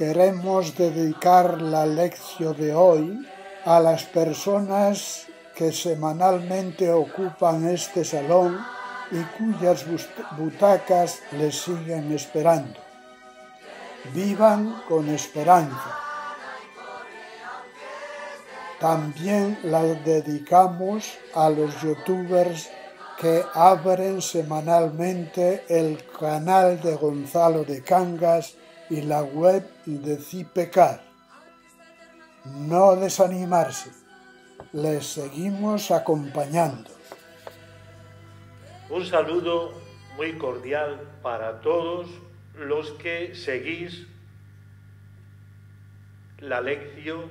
queremos dedicar la lección de hoy a las personas que semanalmente ocupan este salón y cuyas butacas les siguen esperando. Vivan con esperanza. También la dedicamos a los youtubers que abren semanalmente el canal de Gonzalo de Cangas y la web de Cipecar. No desanimarse, les seguimos acompañando. Un saludo muy cordial para todos los que seguís la lección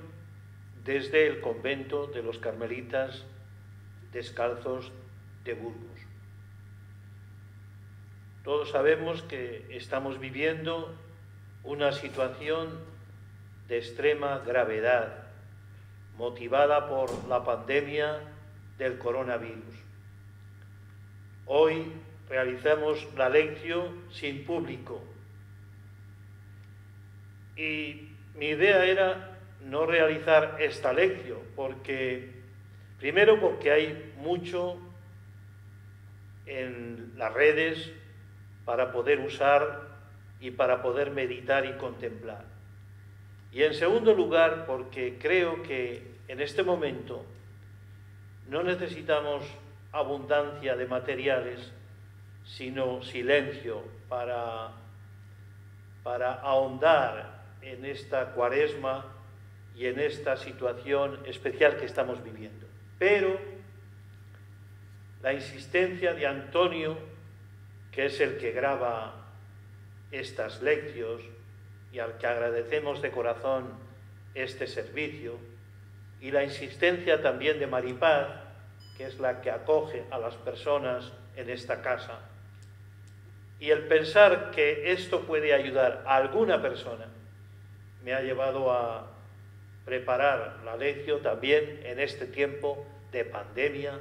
desde el convento de los Carmelitas Descalzos de Burgos. Todos sabemos que estamos viviendo una situación de extrema gravedad, motivada por la pandemia del coronavirus. Hoy realizamos la lección sin público y mi idea era no realizar esta lección primero porque hay mucho en las redes para poder usar y para poder meditar y contemplar. Y en segundo lugar, porque creo que en este momento no necesitamos abundancia de materiales, sino silencio para ahondar en esta cuaresma y en esta situación especial que estamos viviendo. Pero la insistencia de Antonio, que es el que graba estas lecciones y al que agradecemos de corazón este servicio, y la insistencia también de Maripaz, que es la que acoge a las personas en esta casa, y el pensar que esto puede ayudar a alguna persona, me ha llevado a preparar la lección también en este tiempo de pandemia,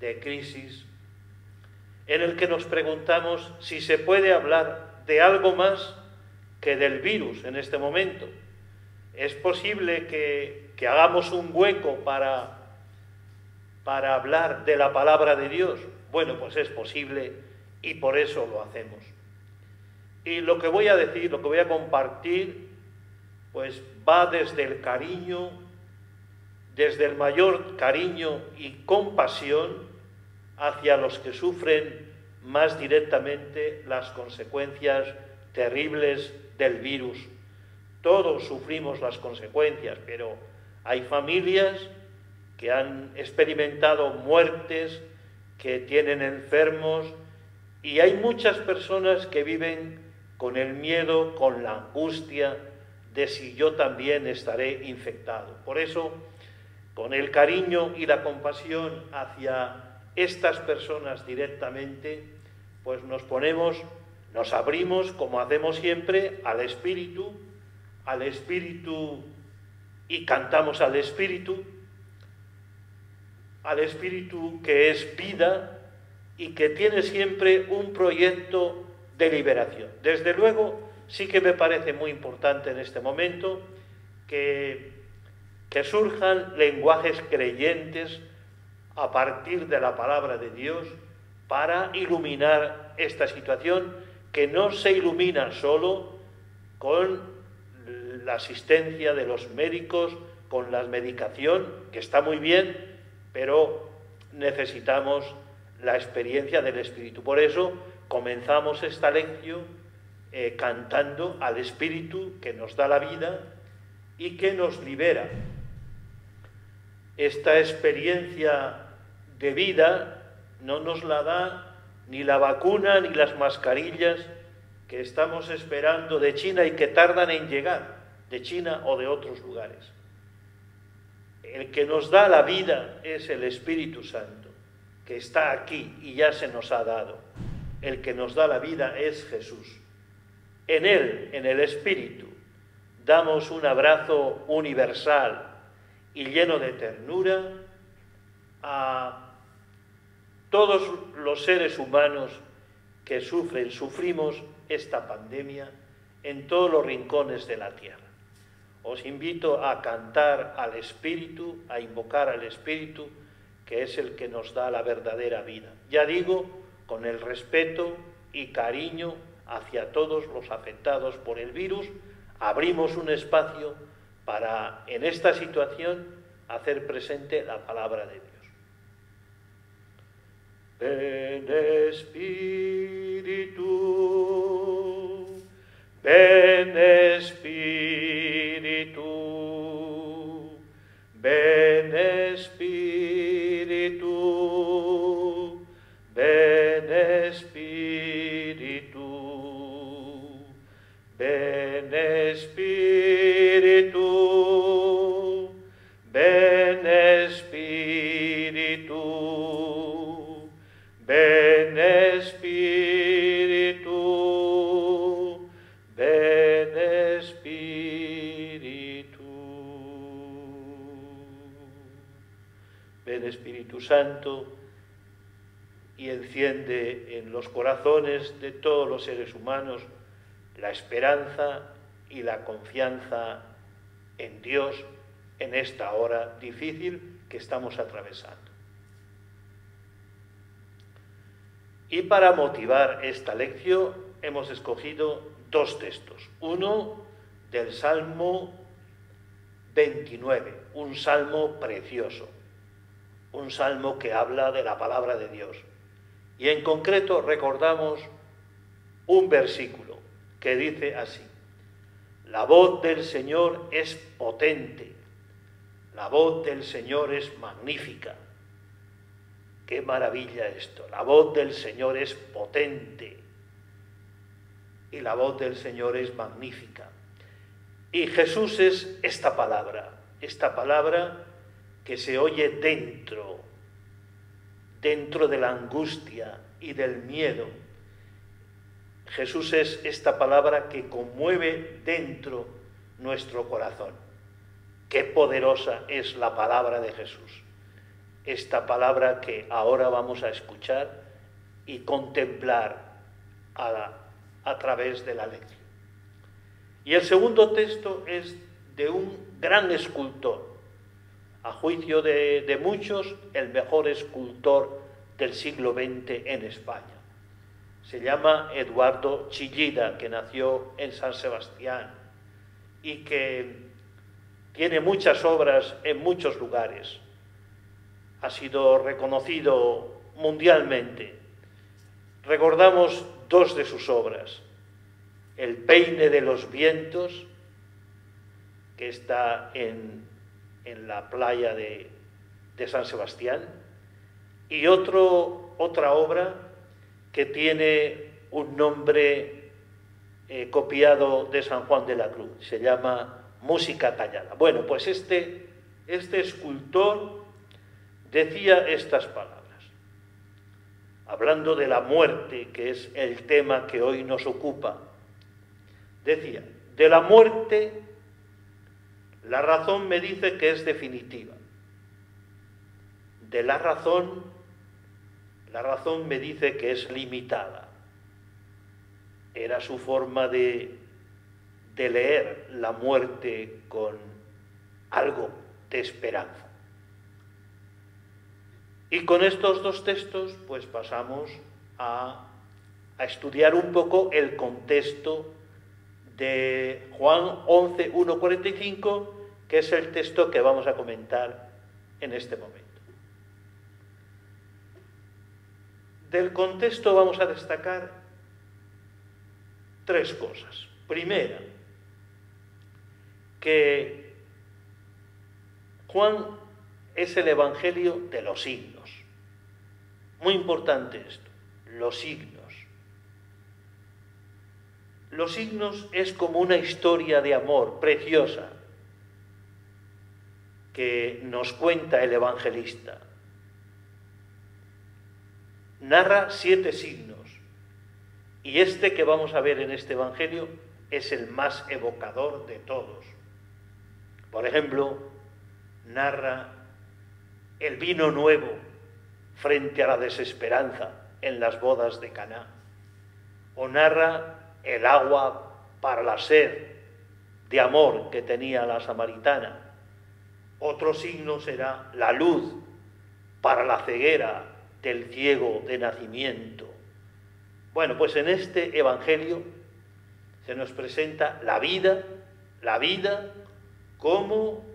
de crisis, en el que nos preguntamos si se puede hablar de algo más que del virus en este momento. ¿Es posible que hagamos un hueco para hablar de la palabra de Dios? Bueno, pues es posible y por eso lo hacemos. Y lo que voy a decir, lo que voy a compartir, pues va desde el cariño, desde el mayor cariño y compasión hacia los que sufren más directamente las consecuencias terribles del virus. Todos sufrimos las consecuencias, pero hay familias que han experimentado muertes, que tienen enfermos, y hay muchas personas que viven con el miedo, con la angustia de si yo también estaré infectado. Por eso, con el cariño y la compasión hacia estas personas directamente, pues nos abrimos, como hacemos siempre, al Espíritu y cantamos al Espíritu que es vida y que tiene siempre un proyecto de liberación. Desde luego, sí que me parece muy importante en este momento que surjan lenguajes creyentes a partir de la palabra de Dios para iluminar esta situación, que no se ilumina solo con la asistencia de los médicos, con la medicación, que está muy bien, pero necesitamos la experiencia del Espíritu. Por eso comenzamos esta lección cantando al Espíritu que nos da la vida y que nos libera. Esta experiencia de vida no nos la da ni la vacuna ni las mascarillas que estamos esperando de China y que tardan en llegar, de China o de otros lugares. El que nos da la vida es el Espíritu Santo, que está aquí y ya se nos ha dado. El que nos da la vida es Jesús. En Él, en el Espíritu, damos un abrazo universal y lleno de ternura a todos los seres humanos que sufrimos esta pandemia en todos los rincones de la tierra. Os invito a cantar al Espíritu, a invocar al Espíritu, que es el que nos da la verdadera vida. Ya digo, con el respeto y cariño hacia todos los afectados por el virus, abrimos un espacio para, en esta situación, hacer presente la palabra de Dios. Ven Espíritu, ven Espíritu, ven Espíritu, ven Espíritu, ven Espíritu, ven Espíritu, ven Espíritu, ven Espíritu. Ven Espíritu Santo y enciende en los corazones de todos los seres humanos la esperanza y la confianza en Dios en esta hora difícil que estamos atravesando. Y para motivar esta lección hemos escogido dos textos. Uno del Salmo 29, un salmo precioso, un salmo que habla de la palabra de Dios. Y en concreto recordamos un versículo que dice así: la voz del Señor es potente, la voz del Señor es magnífica. ¡Qué maravilla esto! La voz del Señor es potente y la voz del Señor es magnífica. Y Jesús es esta palabra que se oye dentro de la angustia y del miedo. Jesús es esta palabra que conmueve dentro nuestro corazón. ¡Qué poderosa es la palabra de Jesús! Esta palabra que ahora vamos a escuchar y contemplar a través de la lección. Y el segundo texto es de un gran escultor, a juicio de muchos, el mejor escultor del siglo XX en España. Se llama Eduardo Chillida, que nació en San Sebastián y que tiene muchas obras en muchos lugares. Ha sido reconocido mundialmente. Recordamos dos de sus obras: El peine de los vientos, que está en la playa de San Sebastián, y otra obra que tiene un nombre copiado de San Juan de la Cruz, se llama Música tallada. Bueno, pues este escultor decía estas palabras, hablando de la muerte, que es el tema que hoy nos ocupa. Decía: de la muerte, la razón me dice que es definitiva. De la razón me dice que es limitada. Era su forma de leer la muerte con algo de esperanza. Y con estos dos textos, pues pasamos a estudiar un poco el contexto de Juan 11, 1-45, que es el texto que vamos a comentar en este momento. Del contexto vamos a destacar tres cosas. Primera, que Juan es el Evangelio de los signos. Muy importante esto, los signos. Los signos es como una historia de amor preciosa que nos cuenta el evangelista. Narra 7 signos y este que vamos a ver en este evangelio es el más evocador de todos. Por ejemplo, narra el vino nuevo frente a la desesperanza en las bodas de Caná, o narra el agua para la sed de amor que tenía la samaritana. Otro signo será la luz para la ceguera del ciego de nacimiento. Bueno, pues en este Evangelio se nos presenta la vida como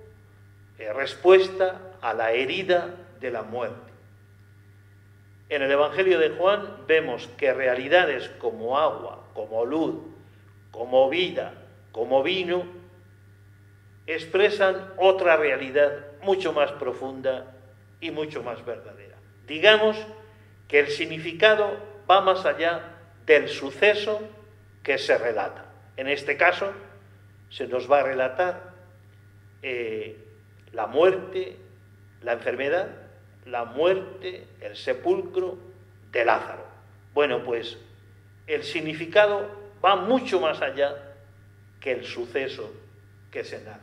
respuesta a la herida de la muerte. En el Evangelio de Juan vemos que realidades como agua, como luz, como vida, como vino, expresan otra realidad mucho más profunda y mucho más verdadera. Digamos que el significado va más allá del suceso que se relata. En este caso, se nos va a relatar la muerte, la enfermedad, la muerte, el sepulcro de Lázaro. Bueno, pues el significado va mucho más allá que el suceso que se narra.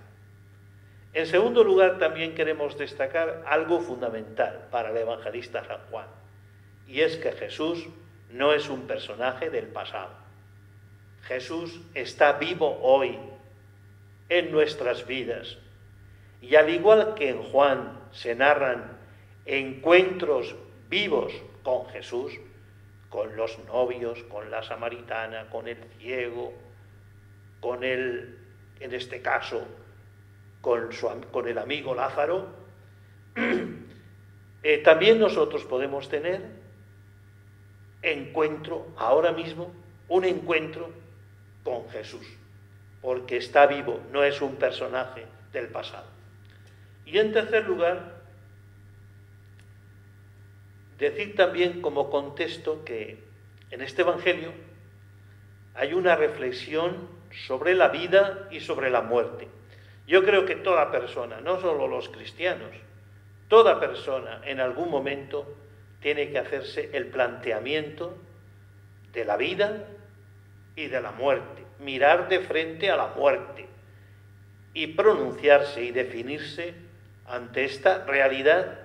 En segundo lugar, también queremos destacar algo fundamental para el evangelista San Juan, y es que Jesús no es un personaje del pasado. Jesús está vivo hoy en nuestras vidas. Y al igual que en Juan se narran encuentros vivos con Jesús, con los novios, con la samaritana, con el ciego, con el, en este caso, con el amigo Lázaro, también nosotros podemos tener encuentro, ahora mismo, un encuentro con Jesús, porque está vivo, no es un personaje del pasado. Y en tercer lugar, decir también como contexto que en este Evangelio hay una reflexión sobre la vida y sobre la muerte. Yo creo que toda persona, no solo los cristianos, toda persona en algún momento tiene que hacerse el planteamiento de la vida y de la muerte, mirar de frente a la muerte y pronunciarse y definirse ante esta realidad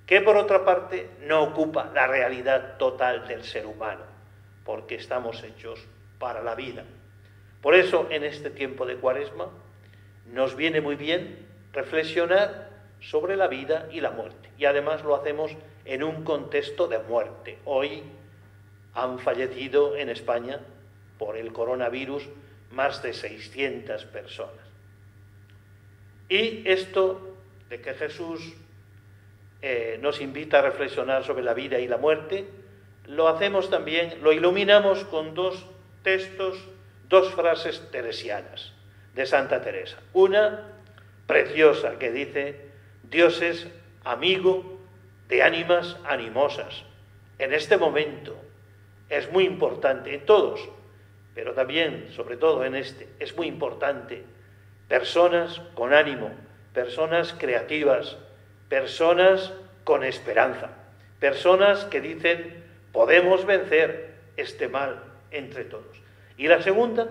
que por otra parte no ocupa la realidad total del ser humano, porque estamos hechos para la vida. Por eso en este tiempo de Cuaresma nos viene muy bien reflexionar sobre la vida y la muerte, y además lo hacemos en un contexto de muerte. Hoy han fallecido en España por el coronavirus más de 600 personas. Y esto de que Jesús nos invita a reflexionar sobre la vida y la muerte, lo hacemos también, lo iluminamos con dos textos, dos frases teresianas de Santa Teresa. Una preciosa que dice: Dios es amigo de ánimas animosas. En este momento es muy importante, en todos, pero también, sobre todo en este, es muy importante, personas con ánimo, personas creativas, personas con esperanza, personas que dicen: podemos vencer este mal entre todos. Y la segunda,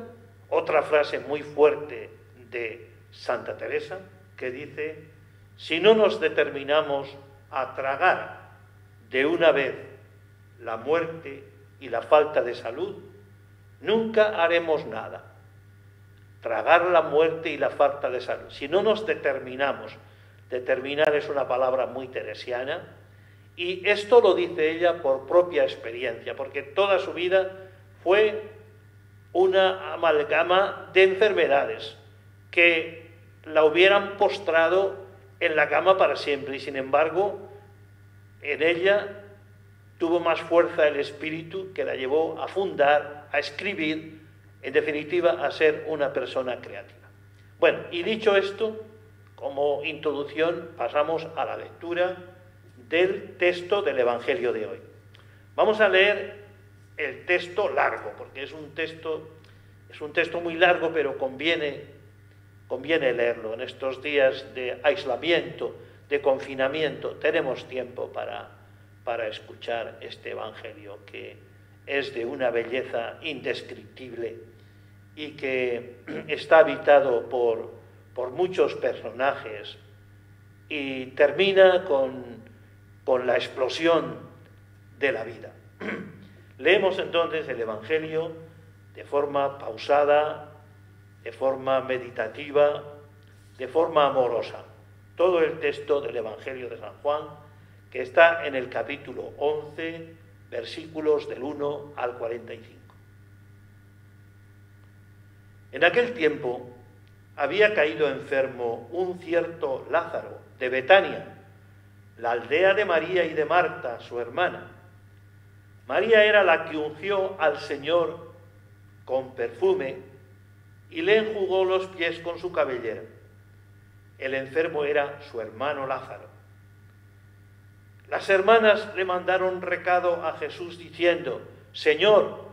otra frase muy fuerte de Santa Teresa, que dice: si no nos determinamos a tragar de una vez la muerte y la falta de salud, nunca haremos nada. Tragar la muerte y la falta de salud. Si no nos determinamos, determinar es una palabra muy teresiana, y esto lo dice ella por propia experiencia, porque toda su vida fue una amalgama de enfermedades que la hubieran postrado en la cama para siempre, y sin embargo en ella tuvo más fuerza el espíritu que la llevó a fundar, a escribir, en definitiva a ser una persona creativa. Bueno, y dicho esto, como introducción pasamos a la lectura del texto del Evangelio de hoy. Vamos a leer el texto largo, porque es un texto muy largo, pero conviene leerlo. En estos días de aislamiento, de confinamiento, tenemos tiempo para escuchar este Evangelio, que es de una belleza indescriptible y que está habitado por muchos personajes y termina con la explosión de la vida. Leemos entonces el Evangelio de forma pausada, de forma meditativa, de forma amorosa. Todo el texto del Evangelio de San Juan, que está en el capítulo 11, versículos del 1 al 45. En aquel tiempo había caído enfermo un cierto Lázaro de Betania, la aldea de María y de Marta, su hermana. María era la que ungió al Señor con perfume y le enjugó los pies con su cabellera. El enfermo era su hermano Lázaro. Las hermanas le mandaron recado a Jesús diciendo: Señor,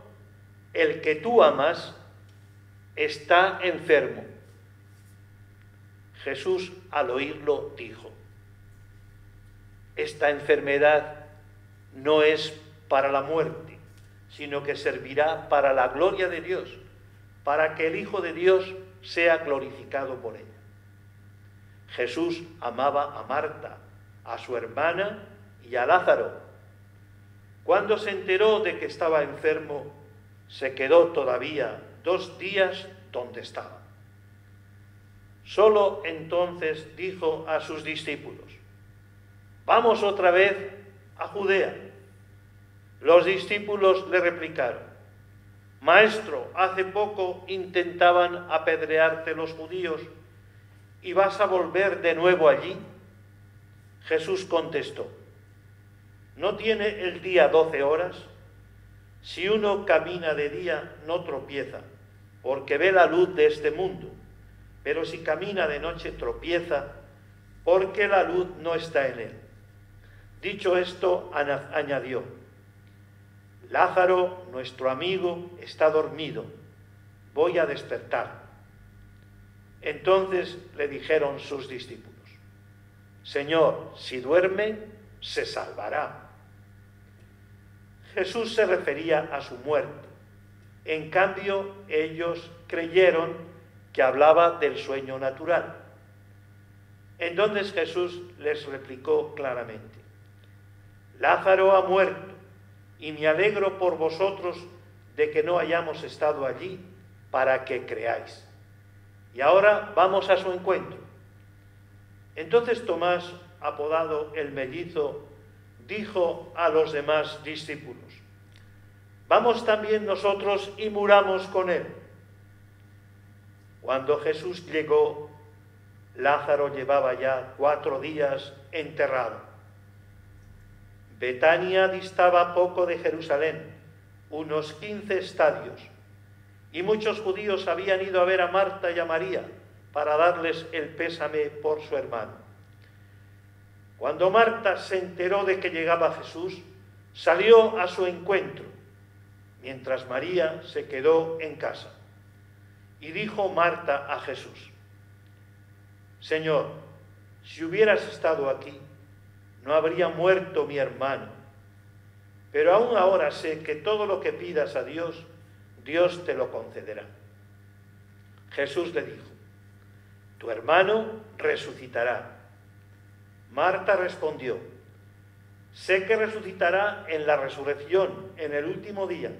el que tú amas está enfermo. Jesús, al oírlo, dijo: esta enfermedad no es para la muerte, sino que servirá para la gloria de Dios, para que el Hijo de Dios sea glorificado por ella. Jesús amaba a Marta, a su hermana y a Lázaro. Cuando se enteró de que estaba enfermo, se quedó todavía 2 días donde estaba. Solo entonces dijo a sus discípulos: vamos otra vez a Judea. Los discípulos le replicaron: Maestro, hace poco intentaban apedrearte los judíos, ¿y vas a volver de nuevo allí? Jesús contestó: ¿no tiene el día 12 horas? Si uno camina de día no tropieza, porque ve la luz de este mundo, pero si camina de noche tropieza, porque la luz no está en él. Dicho esto, añadió: Lázaro, nuestro amigo, está dormido, voy a despertar. Entonces le dijeron sus discípulos: Señor, si duerme, se salvará. Jesús se refería a su muerte. En cambio, ellos creyeron que hablaba del sueño natural. Entonces Jesús les replicó claramente: Lázaro ha muerto, y me alegro por vosotros de que no hayamos estado allí para que creáis. Y ahora vamos a su encuentro. Entonces Tomás, apodado el mellizo, dijo a los demás discípulos: vamos también nosotros y muramos con él. Cuando Jesús llegó, Lázaro llevaba ya 4 días enterrado. Betania distaba poco de Jerusalén, unos 15 estadios, y muchos judíos habían ido a ver a Marta y a María para darles el pésame por su hermano. Cuando Marta se enteró de que llegaba Jesús, salió a su encuentro, mientras María se quedó en casa. Y dijo Marta a Jesús: Señor, si hubieras estado aquí, no habría muerto mi hermano. Pero aún ahora sé que todo lo que pidas a Dios, Dios te lo concederá. Jesús le dijo: tu hermano resucitará. Marta respondió: sé que resucitará en la resurrección, en el último día.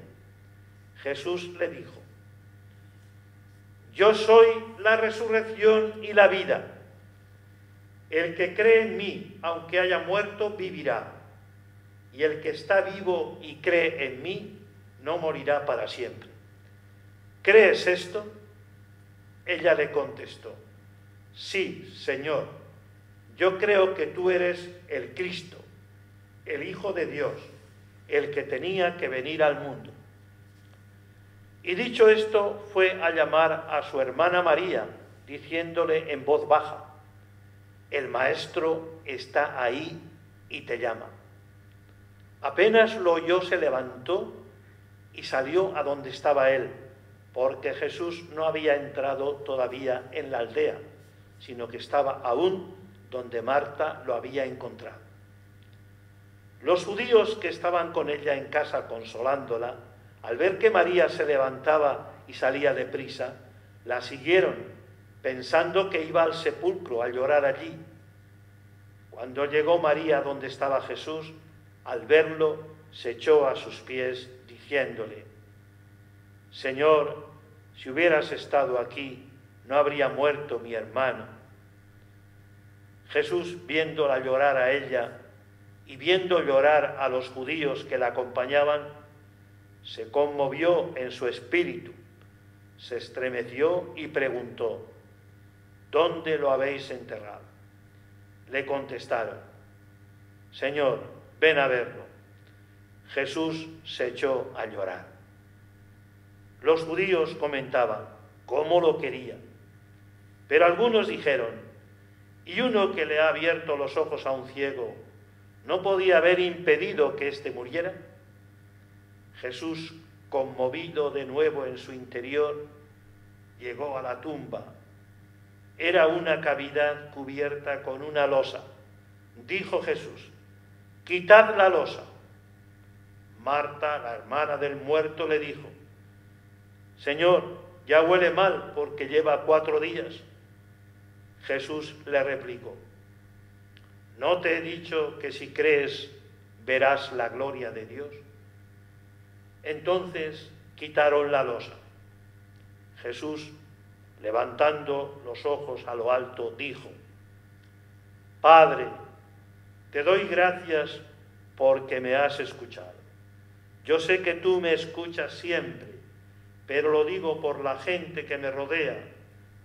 Jesús le dijo: yo soy la resurrección y la vida. El que cree en mí, aunque haya muerto, vivirá. Y el que está vivo y cree en mí, no morirá para siempre. ¿Crees esto? Ella le contestó: sí, Señor, yo creo que tú eres el Cristo, el Hijo de Dios, el que tenía que venir al mundo. Y dicho esto, fue a llamar a su hermana María, diciéndole en voz baja: el Maestro está ahí y te llama. Apenas lo oyó, se levantó y salió a donde estaba él, porque Jesús no había entrado todavía en la aldea, sino que estaba aún donde Marta lo había encontrado. Los judíos que estaban con ella en casa consolándola, al ver que María se levantaba y salía deprisa, la siguieron, pensando que iba al sepulcro a llorar allí. Cuando llegó María donde estaba Jesús, al verlo, se echó a sus pies, diciéndole: Señor, si hubieras estado aquí, no habría muerto mi hermano. Jesús, viéndola llorar a ella y viendo llorar a los judíos que la acompañaban, se conmovió en su espíritu, se estremeció y preguntó: ¿dónde lo habéis enterrado? Le contestaron: Señor, ven a verlo. Jesús se echó a llorar. Los judíos comentaban cómo lo quería, pero algunos dijeron: ¿y uno que le ha abierto los ojos a un ciego no podía haber impedido que éste muriera? Jesús, conmovido de nuevo en su interior, llegó a la tumba. Era una cavidad cubierta con una losa. Dijo Jesús: quitad la losa. Marta, la hermana del muerto, le dijo: Señor, ya huele mal porque lleva 4 días. Jesús le replicó: ¿no te he dicho que si crees verás la gloria de Dios? Entonces quitaron la losa. Jesús, levantando los ojos a lo alto, dijo: Padre, te doy gracias porque me has escuchado. Yo sé que tú me escuchas siempre, pero lo digo por la gente que me rodea,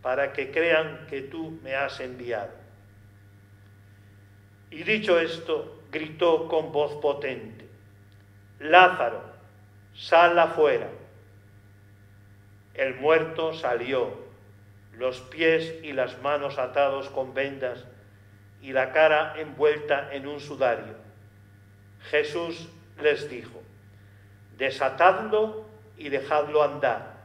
para que crean que tú me has enviado. Y dicho esto, gritó con voz potente: Lázaro, sal afuera. El muerto salió, los pies y las manos atados con vendas y la cara envuelta en un sudario. Jesús les dijo: desatadlo y dejadlo andar.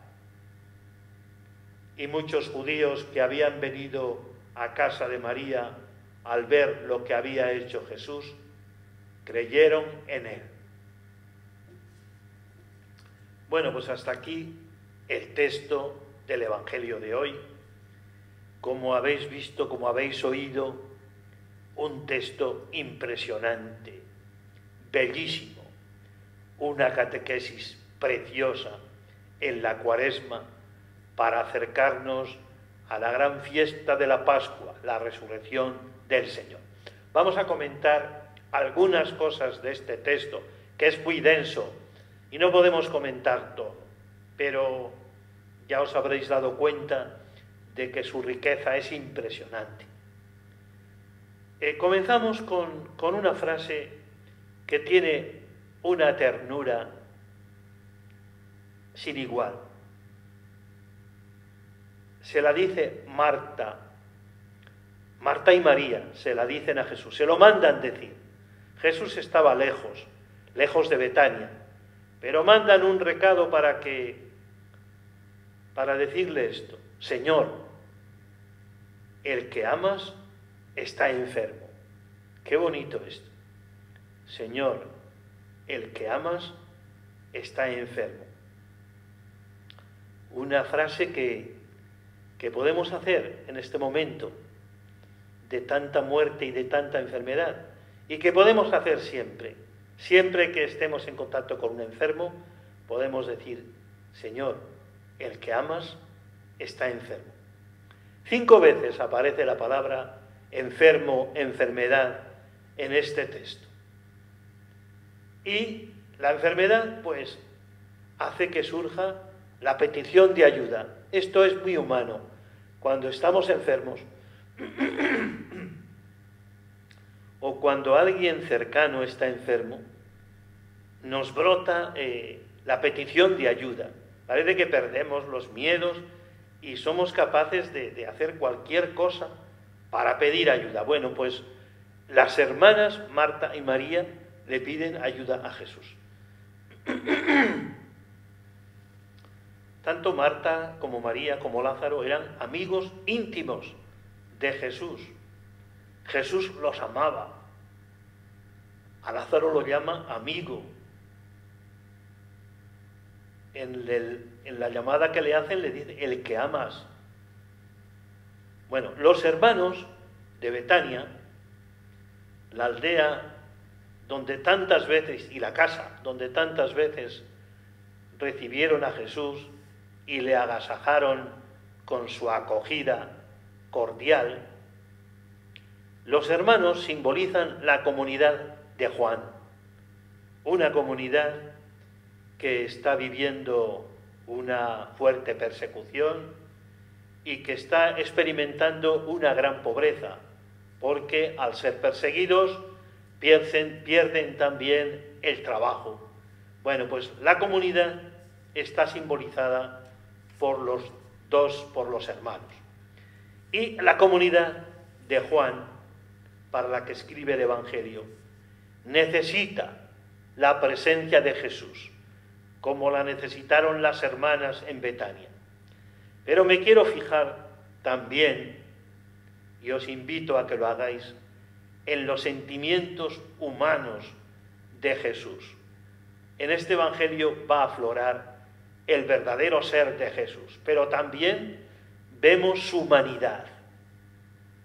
Y muchos judíos que habían venido a casa de María al ver lo que había hecho Jesús, creyeron en él. Bueno, pues hasta aquí el texto del Evangelio de hoy. Como habéis visto, como habéis oído, un texto impresionante, bellísimo, una catequesis preciosa en la Cuaresma para acercarnos a la gran fiesta de la Pascua, la resurrección del Señor. Vamos a comentar algunas cosas de este texto, que es muy denso y no podemos comentar todo, pero ya os habréis dado cuenta de que su riqueza es impresionante. Comenzamos con una frase que tiene una ternura sin igual. Se la dice Marta y María, se la dicen a Jesús, se lo mandan decir. Jesús estaba lejos de Betania, pero mandan un recado para decirle esto: Señor, el que amas está enfermo. Qué bonito esto. Señor, el que amas está enfermo. Una frase que podemos hacer en este momento de tanta muerte y de tanta enfermedad, y que podemos hacer siempre que estemos en contacto con un enfermo, podemos decir: Señor, el que amas está enfermo. 5 veces aparece la palabra enfermo, enfermedad en este texto. Y la enfermedad, pues, hace que surja la petición de ayuda. Esto es muy humano. Cuando estamos enfermos o cuando alguien cercano está enfermo, nos brota la petición de ayuda. Parece que perdemos los miedos y somos capaces de hacer cualquier cosa para pedir ayuda. Bueno, pues las hermanas Marta y María le piden ayuda a Jesús. Tanto Marta como María como Lázaro eran amigos íntimos de Jesús. Jesús los amaba. A Lázaro lo llama amigo. En la llamada que le hacen le dice: el que amas. Bueno, los hermanos de Betania, la aldea donde tantas veces, y la casa donde tantas veces recibieron a Jesús y le agasajaron con su acogida cordial, los hermanos simbolizan la comunidad de Juan, una comunidad que está viviendo una fuerte persecución y que está experimentando una gran pobreza, porque al ser perseguidos pierden también el trabajo. Bueno, pues la comunidad está simbolizada por los hermanos. Y la comunidad de Juan, para la que escribe el Evangelio, necesita la presencia de Jesús, como la necesitaron las hermanas en Betania. Pero me quiero fijar también, y os invito a que lo hagáis, en los sentimientos humanos de Jesús. En este Evangelio va a aflorar el verdadero ser de Jesús, pero también vemos su humanidad,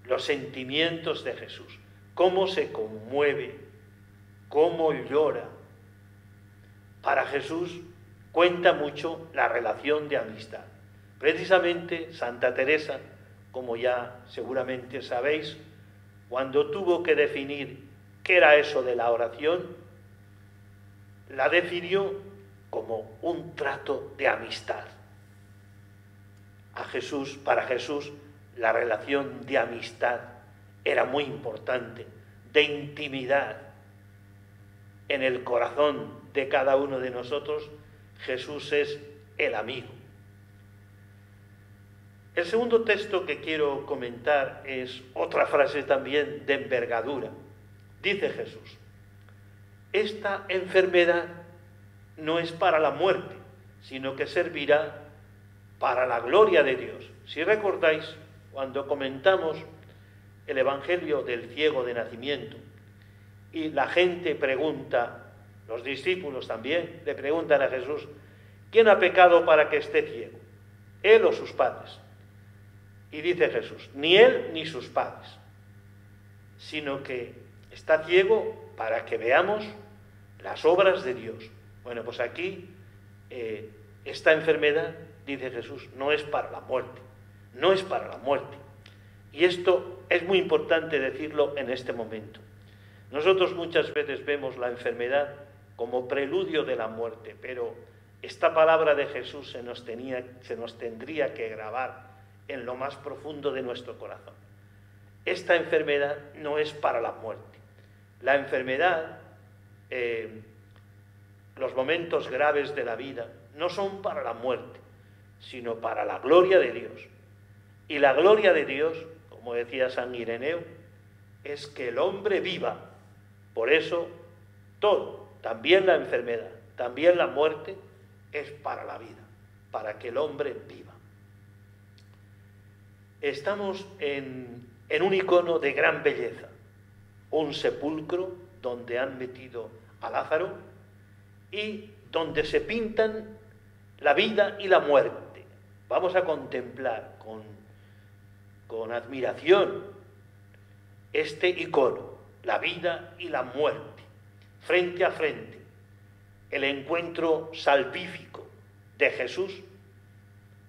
los sentimientos de Jesús, cómo se conmueve, cómo llora. Para Jesús cuenta mucho la relación de amistad. Precisamente Santa Teresa, como ya seguramente sabéis, cuando tuvo que definir qué era eso de la oración, la definió como un trato de amistad. Para Jesús, la relación de amistad era muy importante, de intimidad. En el corazón de cada uno de nosotros, Jesús es el amigo. El segundo texto que quiero comentar es otra frase también de envergadura. Dice Jesús: esta enfermedad no es para la muerte, sino que servirá para la gloria de Dios. Si recordáis, cuando comentamos el Evangelio del ciego de nacimiento, y la gente pregunta, los discípulos también le preguntan a Jesús: ¿quién ha pecado para que esté ciego? ¿Él o sus padres? Y dice Jesús: ni él ni sus padres, sino que está ciego para que veamos las obras de Dios. Bueno, pues aquí esta enfermedad, dice Jesús, no es para la muerte, no es para la muerte. Y esto es muy importante decirlo en este momento. Nosotros muchas veces vemos la enfermedad como preludio de la muerte, pero esta palabra de Jesús se nos tendría que grabar en lo más profundo de nuestro corazón. Esta enfermedad no es para la muerte. La enfermedad, los momentos graves de la vida, no son para la muerte, sino para la gloria de Dios. Y la gloria de Dios, como decía San Ireneo, es que el hombre viva. Por eso todo, también la enfermedad, también la muerte, es para la vida, para que el hombre viva. Estamos en un icono de gran belleza, un sepulcro donde han metido a Lázaro y donde se pintan la vida y la muerte. Vamos a contemplar con admiración este icono, la vida y la muerte, frente a frente, el encuentro salvífico de Jesús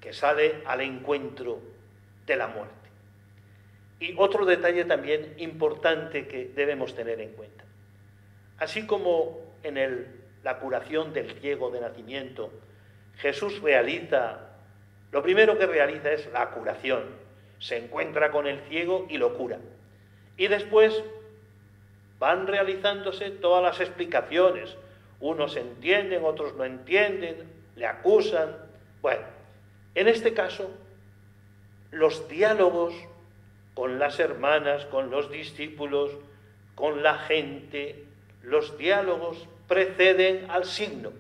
que sale al encuentro de la muerte. Y otro detalle también importante que debemos tener en cuenta. Así como en la curación del ciego de nacimiento, Jesús lo primero que realiza es la curación. Se encuentra con el ciego y lo cura. Y después van realizándose todas las explicaciones. Unos entienden, otros no entienden, le acusan. Bueno, en este caso, los diálogos con las hermanas, con los discípulos, con la gente, los diálogos preceden al signo,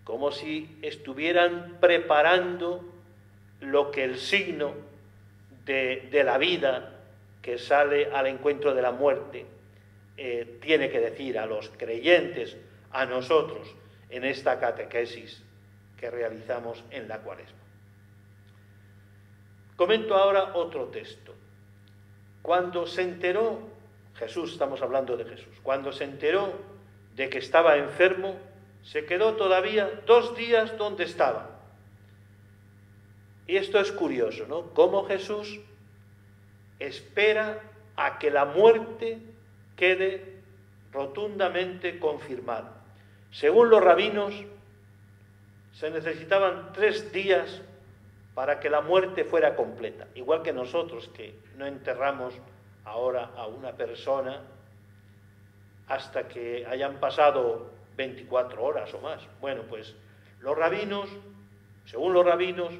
como si estuvieran preparando lo que el signo de la vida que sale al encuentro de la muerte tiene que decir a los creyentes, a nosotros, en esta catequesis que realizamos en la Cuaresma. Comento ahora otro texto. Cuando se enteró Jesús, estamos hablando de Jesús, cuando se enteró de que estaba enfermo, se quedó todavía 2 días donde estaba. Y esto es curioso, ¿no? Cómo Jesús espera a que la muerte quede rotundamente confirmada. Según los rabinos, se necesitaban 3 días para que la muerte fuera completa. Igual que nosotros, que no enterramos ahora a una persona hasta que hayan pasado 24 horas o más. Bueno, pues los rabinos, según los rabinos,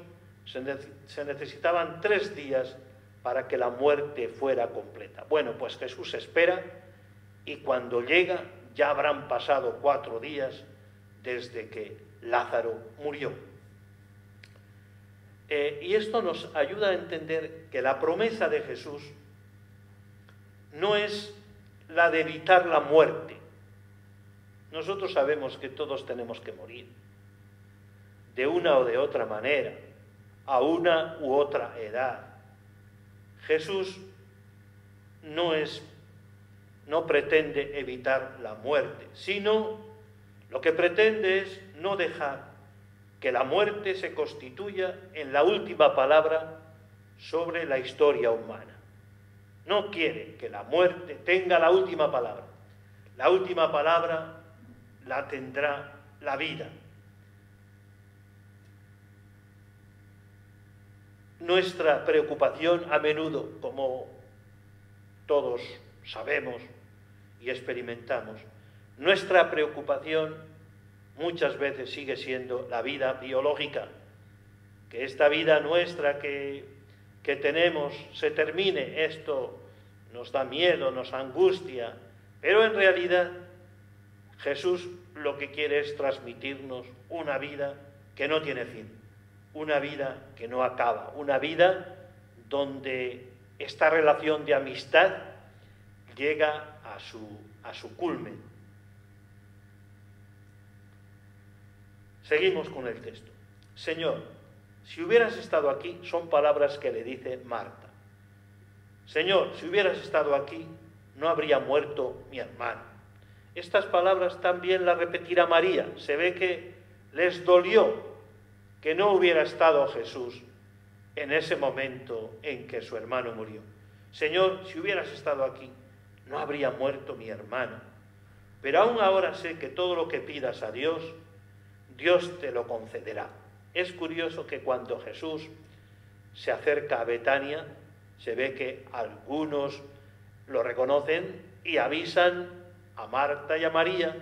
se necesitaban 3 días para que la muerte fuera completa. Bueno, pues Jesús espera y cuando llega ya habrán pasado 4 días desde que Lázaro murió. Y esto nos ayuda a entender que la promesa de Jesús no es la de evitar la muerte. Nosotros sabemos que todos tenemos que morir, de una o de otra manera, a una u otra edad. Jesús no pretende evitar la muerte, sino lo que pretende es no dejar que la muerte se constituya en la última palabra sobre la historia humana. No quiere que la muerte tenga la última palabra. La última palabra la tendrá la vida. Nuestra preocupación a menudo, como todos sabemos y experimentamos, nuestra preocupación muchas veces sigue siendo la vida biológica, que esta vida nuestra que tenemos se termine. Esto nos da miedo, nos angustia, pero en realidad Jesús lo que quiere es transmitirnos una vida que no tiene fin, una vida que no acaba, una vida donde esta relación de amistad llega a su culmen. Seguimos con el texto. Señor, si hubieras estado aquí, son palabras que le dice Marta. Señor, si hubieras estado aquí, no habría muerto mi hermano. Estas palabras también las repetirá María. Se ve que les dolió que no hubiera estado Jesús en ese momento en que su hermano murió. Señor, si hubieras estado aquí, no habría muerto mi hermano. Pero aún ahora sé que todo lo que pidas a Dios, Dios te lo concederá. Es curioso que cuando Jesús se acerca a Betania, se ve que algunos lo reconocen y avisan a Marta y a María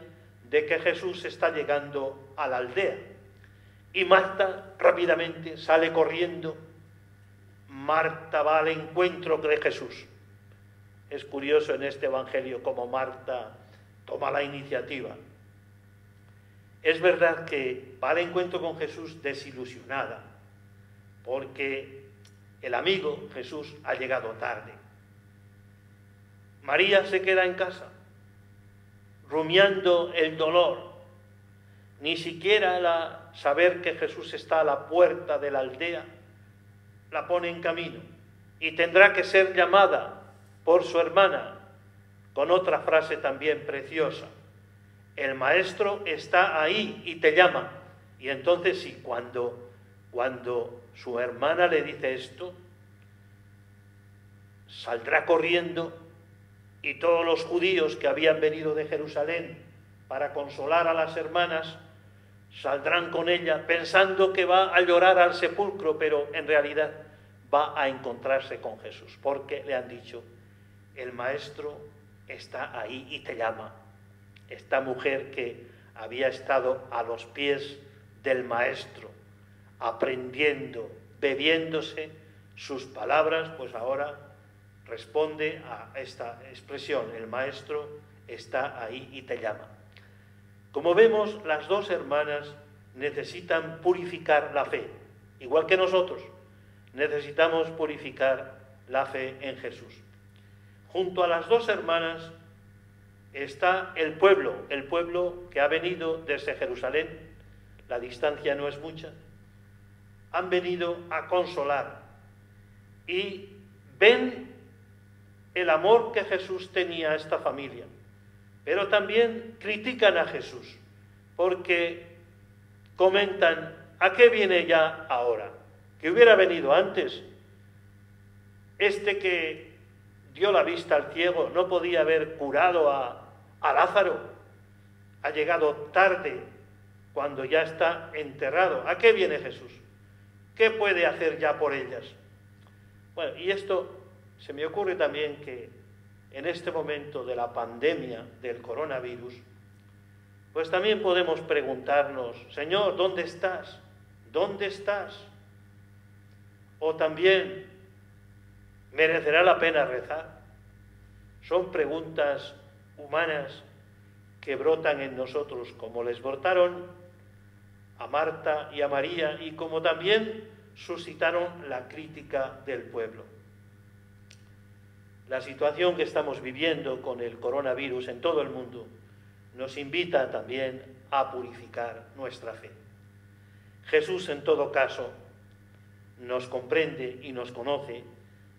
de que Jesús está llegando a la aldea. Y Marta rápidamente sale corriendo. Marta va al encuentro de Jesús. Es curioso en este evangelio cómo Marta toma la iniciativa. Es verdad que va al encuentro con Jesús desilusionada, porque el amigo Jesús ha llegado tarde. María se queda en casa, rumiando el dolor. Ni siquiera saber que Jesús está a la puerta de la aldea la pone en camino, y tendrá que ser llamada por su hermana con otra frase también preciosa. El maestro está ahí y te llama. Y entonces sí, cuando su hermana le dice esto, saldrá corriendo, y todos los judíos que habían venido de Jerusalén para consolar a las hermanas saldrán con ella pensando que va a llorar al sepulcro, pero en realidad va a encontrarse con Jesús, porque le han dicho: el maestro está ahí y te llama. Esta mujer que había estado a los pies del maestro, aprendiendo, bebiéndose sus palabras, pues ahora responde a esta expresión: el maestro está ahí y te llama. Como vemos, las dos hermanas necesitan purificar la fe, igual que nosotros necesitamos purificar la fe en Jesús. Junto a las dos hermanas está el pueblo que ha venido desde Jerusalén. La distancia no es mucha. Han venido a consolar y ven el amor que Jesús tenía a esta familia, pero también critican a Jesús, porque comentan, ¿a qué viene ya ahora? Que hubiera venido antes. Este que dio la vista al ciego no podía haber curado a Lázaro. Ha llegado tarde, cuando ya está enterrado. ¿A qué viene Jesús? ¿Qué puede hacer ya por ellas? Bueno, y esto se me ocurre también que en este momento de la pandemia del coronavirus, pues también podemos preguntarnos, Señor, ¿dónde estás? ¿Dónde estás? O también, ¿merecerá la pena rezar? Son preguntas humanas que brotan en nosotros, como les brotaron a Marta y a María, y como también suscitaron la crítica del pueblo. La situación que estamos viviendo con el coronavirus en todo el mundo nos invita también a purificar nuestra fe. Jesús, en todo caso, nos comprende y nos conoce,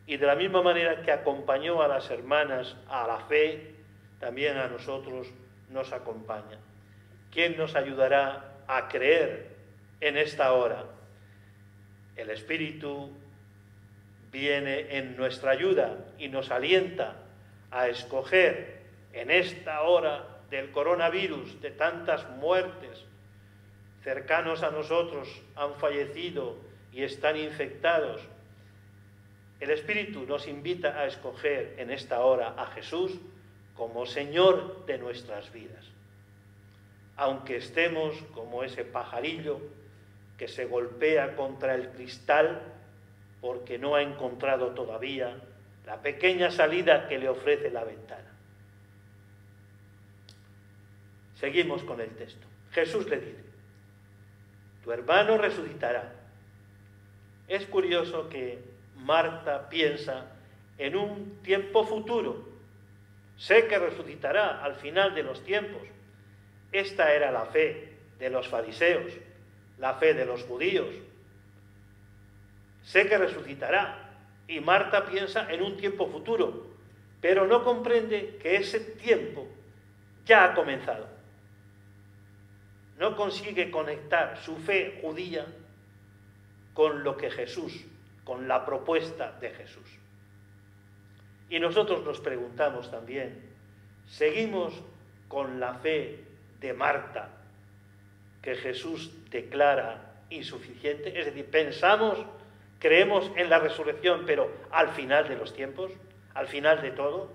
y de la misma manera que acompañó a las hermanas a la fe, también a nosotros nos acompaña. ¿Quién nos ayudará a creer en esta hora? El Espíritu viene en nuestra ayuda y nos alienta a escoger en esta hora del coronavirus, de tantas muertes. Cercanos a nosotros han fallecido y están infectados. El Espíritu nos invita a escoger en esta hora a Jesús como Señor de nuestras vidas. Aunque estemos como ese pajarillo que se golpea contra el cristal porque no ha encontrado todavía la pequeña salida que le ofrece la ventana. Seguimos con el texto. Jesús le dice, tu hermano resucitará. Es curioso que Marta piensa en un tiempo futuro. Sé que resucitará al final de los tiempos. Esta era la fe de los fariseos, la fe de los judíos. Sé que resucitará. Y Marta piensa en un tiempo futuro, pero no comprende que ese tiempo ya ha comenzado. No consigue conectar su fe judía con lo que Jesús, con la propuesta de Jesús. Y nosotros nos preguntamos también, ¿seguimos con la fe de Marta que Jesús declara insuficiente? Es decir, creemos en la resurrección, pero al final de los tiempos, al final de todo.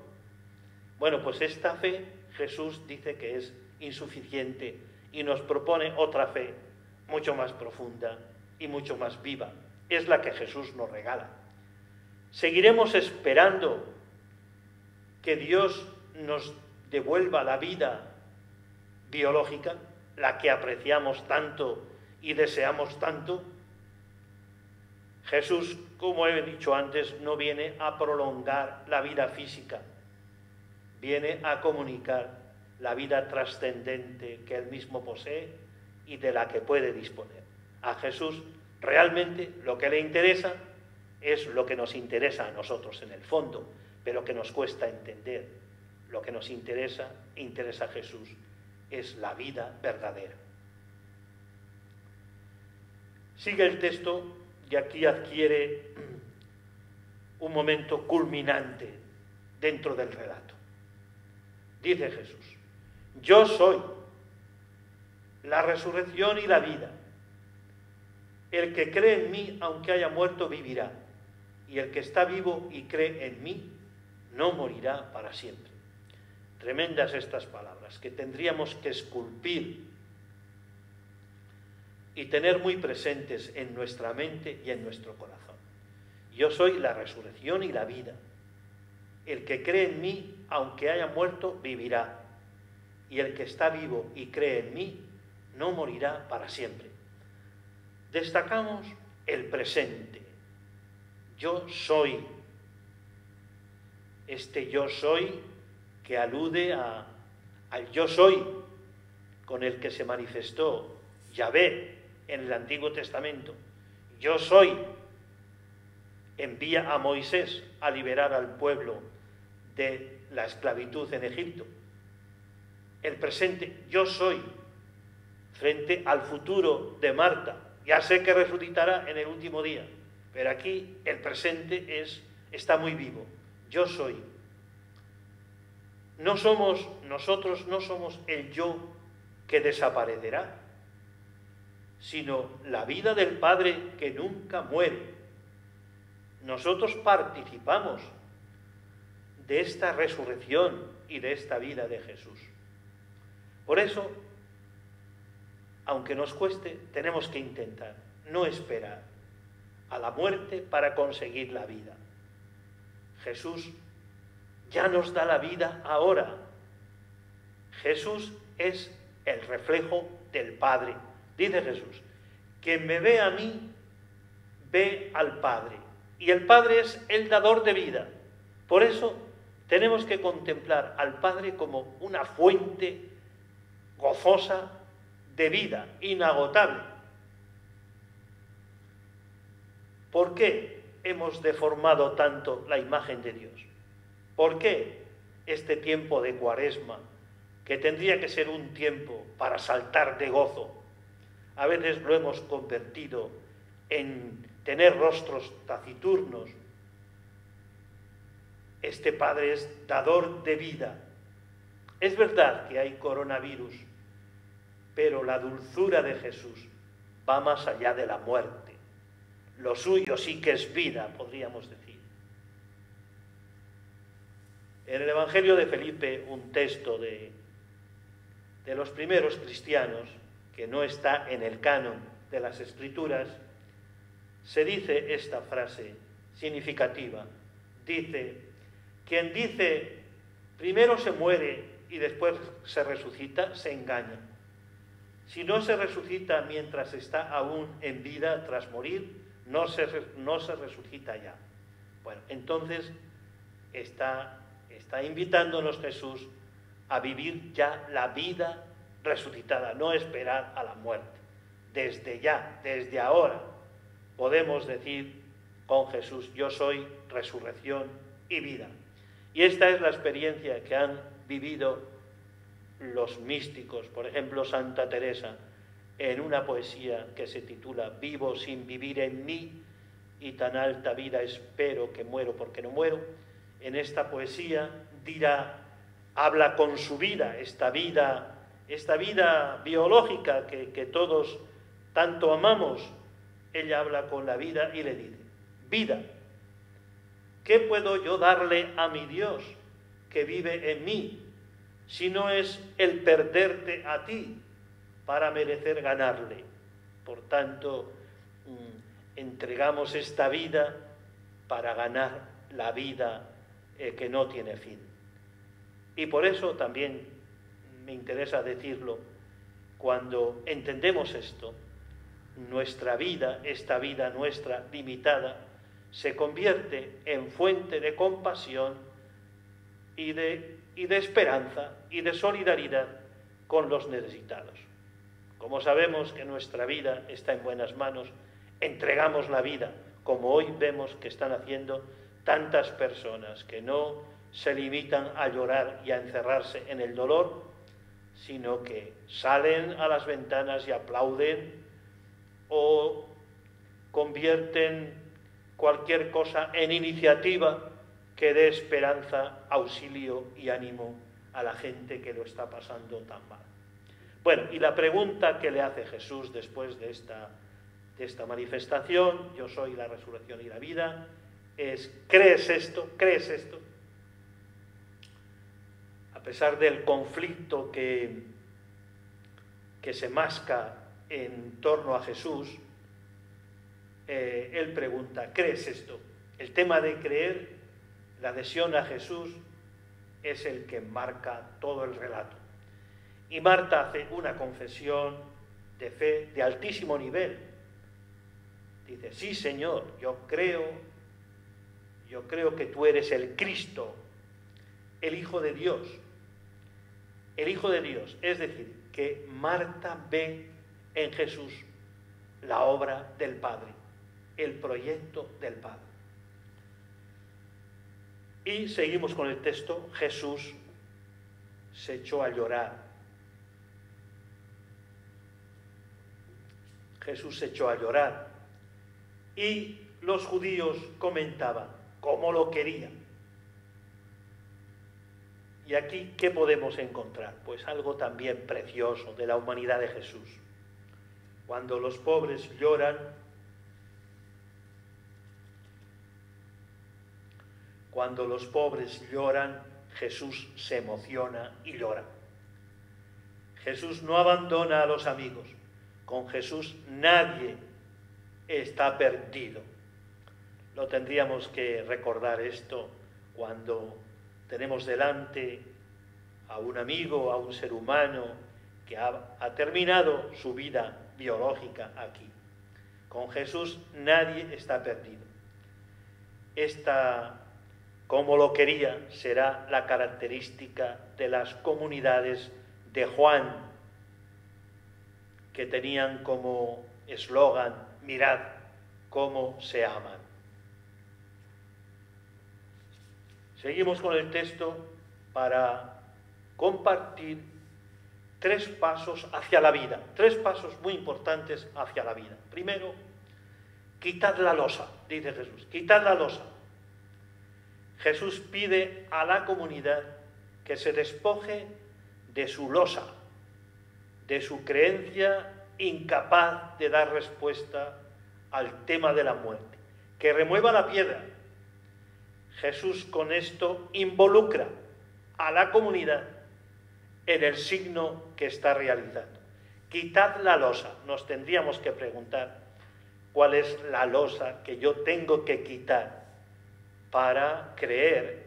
Bueno, pues esta fe Jesús dice que es insuficiente y nos propone otra fe mucho más profunda y mucho más viva. Es la que Jesús nos regala. Seguiremos esperando que Dios nos devuelva la vida biológica, la que apreciamos tanto y deseamos tanto. Jesús, como he dicho antes, no viene a prolongar la vida física, viene a comunicar la vida trascendente que Él mismo posee y de la que puede disponer. A Jesús realmente lo que le interesa es lo que nos interesa a nosotros en el fondo, pero que nos cuesta entender. Lo que nos interesa a Jesús, es la vida verdadera. Sigue el texto y aquí adquiere un momento culminante dentro del relato. Dice Jesús, yo soy la resurrección y la vida. El que cree en mí, aunque haya muerto, vivirá. Y el que está vivo y cree en mí, no morirá para siempre. Tremendas estas palabras que tendríamos que esculpir y tener muy presentes en nuestra mente y en nuestro corazón. Yo soy la resurrección y la vida. El que cree en mí, aunque haya muerto, vivirá. Y el que está vivo y cree en mí, no morirá para siempre. Destacamos el presente. Yo soy. Este yo soy que alude al yo soy con el que se manifestó Yahvé en el Antiguo Testamento. Yo soy. Envía a Moisés a liberar al pueblo de la esclavitud en Egipto. El presente, yo soy. frente al futuro de Marta. Ya sé que resucitará en el último día, pero aquí el presente está muy vivo. Yo soy. Nosotros no somos el yo que desaparecerá, sino la vida del Padre que nunca muere. Nosotros participamos de esta resurrección y de esta vida de Jesús. Por eso, aunque nos cueste, tenemos que intentar no esperar a la muerte para conseguir la vida. Jesús ya nos da la vida ahora. Jesús es el reflejo del Padre. Dice Jesús, quien me ve a mí, ve al Padre. Y el Padre es el dador de vida. Por eso tenemos que contemplar al Padre como una fuente gozosa de vida, inagotable. ¿Por qué hemos deformado tanto la imagen de Dios? ¿Por qué este tiempo de Cuaresma, que tendría que ser un tiempo para saltar de gozo, a veces lo hemos convertido en tener rostros taciturnos? Este Padre es dador de vida. Es verdad que hay coronavirus, pero la dulzura de Jesús va más allá de la muerte. Lo suyo sí que es vida, podríamos decir. En el Evangelio de Felipe, un texto de los primeros cristianos, que no está en el canon de las Escrituras, se dice esta frase significativa. Dice, quien dice primero se muere y después se resucita, se engaña. Si no se resucita mientras está aún en vida tras morir, no se resucita ya. Bueno, entonces está invitándonos Jesús a vivir ya la vida resucitada, no esperar a la muerte. Desde ya, desde ahora, podemos decir con Jesús, yo soy resurrección y vida. Y esta es la experiencia que han vivido los místicos, por ejemplo Santa Teresa, en una poesía que se titula Vivo sin vivir en mí y tan alta vida espero que muero porque no muero. En esta poesía habla con su vida, esta vida biológica que todos tanto amamos. Ella habla con la vida y le dice, vida, ¿qué puedo yo darle a mi Dios que vive en mí, si no es el perderte a ti para merecer ganarle? Por tanto, entregamos esta vida para ganar la vida que no tiene fin. Y por eso también me interesa decirlo, cuando entendemos esto, nuestra vida, esta vida nuestra limitada, se convierte en fuente de compasión y de esperanza y de solidaridad con los necesitados. Como sabemos que nuestra vida está en buenas manos, entregamos la vida, como hoy vemos que están haciendo tantas personas que no se limitan a llorar y a encerrarse en el dolor, sino que salen a las ventanas y aplauden o convierten cualquier cosa en iniciativa que dé esperanza, auxilio y ánimo a la gente que lo está pasando tan mal. Bueno, y la pregunta que le hace Jesús después de esta manifestación, yo soy la resurrección y la vida, es, ¿crees esto? ¿Crees esto? A pesar del conflicto que se masca en torno a Jesús, él pregunta, ¿crees esto? El tema de creer, la adhesión a Jesús, es el que marca todo el relato. Y Marta hace una confesión de fe de altísimo nivel. Dice, sí, Señor, yo creo que tú eres el Cristo, el Hijo de Dios. El Hijo de Dios, es decir, que Marta ve en Jesús la obra del Padre, el proyecto del Padre. Y seguimos con el texto, Jesús se echó a llorar. Jesús se echó a llorar y los judíos comentaban cómo lo querían. Y aquí, ¿qué podemos encontrar? Pues algo también precioso de la humanidad de Jesús. Cuando los pobres lloran, Jesús se emociona y llora. Jesús no abandona a los amigos. Con Jesús nadie está perdido. Lo tendríamos que recordar esto cuando tenemos delante a un amigo, a un ser humano que ha terminado su vida biológica aquí. Con Jesús nadie está perdido. Esta, como lo quería, será la característica de las comunidades de Juan, que tenían como eslogan: mirad cómo se aman. Seguimos con el texto para compartir 3 pasos hacia la vida, 3 pasos muy importantes hacia la vida. Primero, quitad la losa, dice Jesús, quitad la losa. Jesús pide a la comunidad que se despoje de su losa, de su creencia incapaz de dar respuesta al tema de la muerte, que remueva la piedra. Jesús con esto involucra a la comunidad en el signo que está realizando. Quitad la losa. Nos tendríamos que preguntar cuál es la losa que yo tengo que quitar para creer